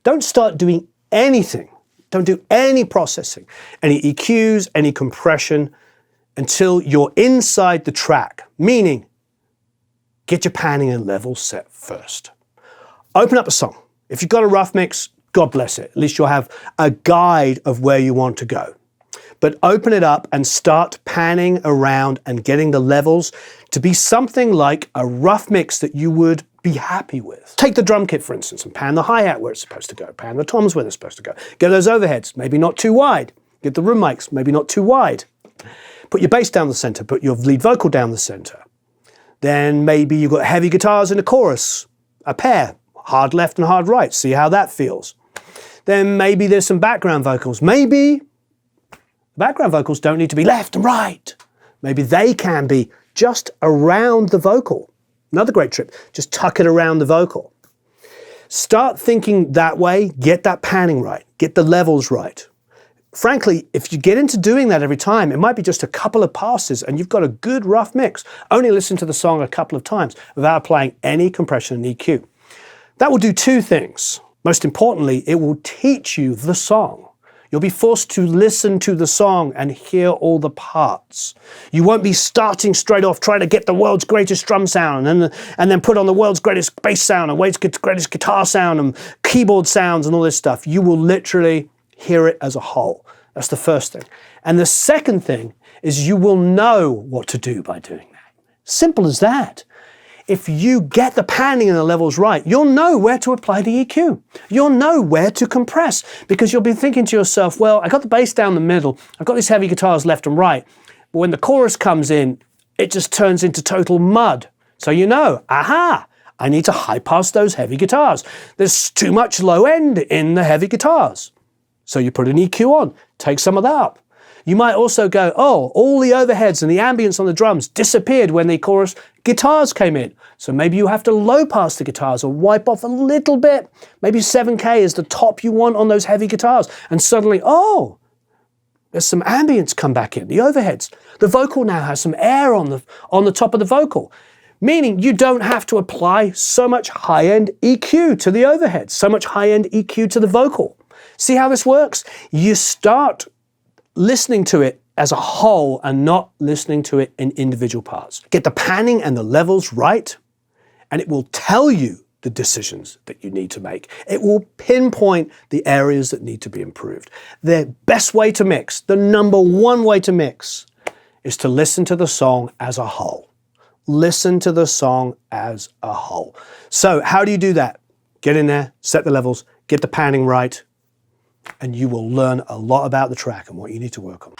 Don't start doing anything. Don't do any processing, any EQs, any compression until you're inside the track, meaning get your panning and levels set first. Open up a song. If you've got a rough mix, God bless it. At least you'll have a guide of where you want to go. But open it up and start panning around and getting the levels to be something like a rough mix that you would be happy with. Take the drum kit, for instance, and pan the hi-hat where it's supposed to go, pan the toms where they're supposed to go. Get those overheads, maybe not too wide. Get the room mics, maybe not too wide. Put your bass down the center, put your lead vocal down the center. Then maybe you've got heavy guitars in a chorus, a pair, hard left and hard right. See how that feels. Then maybe there's some background vocals. Maybe background vocals don't need to be left and right. Maybe they can be just around the vocal. Another great trick, just tuck it around the vocal. Start thinking that way, get that panning right, get the levels right. Frankly, if you get into doing that every time, it might be just a couple of passes and you've got a good rough mix. Only listen to the song a couple of times without applying any compression and EQ. That will do two things. Most importantly, it will teach you the song. You'll be forced to listen to the song and hear all the parts. You won't be starting straight off trying to get the world's greatest drum sound and then put on the world's greatest bass sound and world's greatest guitar sound and keyboard sounds and all this stuff. You will literally hear it as a whole. That's the first thing. And the second thing is you will know what to do by doing that. Simple as that. If you get the panning and the levels right, you'll know where to apply the EQ. You'll know where to compress because you'll be thinking to yourself, well, I got the bass down the middle, I've got these heavy guitars left and right, but when the chorus comes in, it just turns into total mud. So you know, aha, I need to high pass those heavy guitars. There's too much low end in the heavy guitars. So you put an EQ on, take some of that up. You might also go, oh, all the overheads and the ambience on the drums disappeared when the chorus guitars came in. So maybe you have to low pass the guitars or wipe off a little bit. Maybe 7K is the top you want on those heavy guitars. And suddenly, oh, there's some ambience come back in, the overheads. The vocal now has some air on the top of the vocal, meaning you don't have to apply so much high-end EQ to the overheads, so much high-end EQ to the vocal. See how this works? You start listening to it as a whole and not listening to it in individual parts. Get the panning and the levels right, and it will tell you the decisions that you need to make. It will pinpoint the areas that need to be improved. The best way to mix, the number one way to mix, is to listen to the song as a whole. Listen to the song as a whole. So how do you do that? Get in there, set the levels, get the panning right, and you will learn a lot about the track and what you need to work on.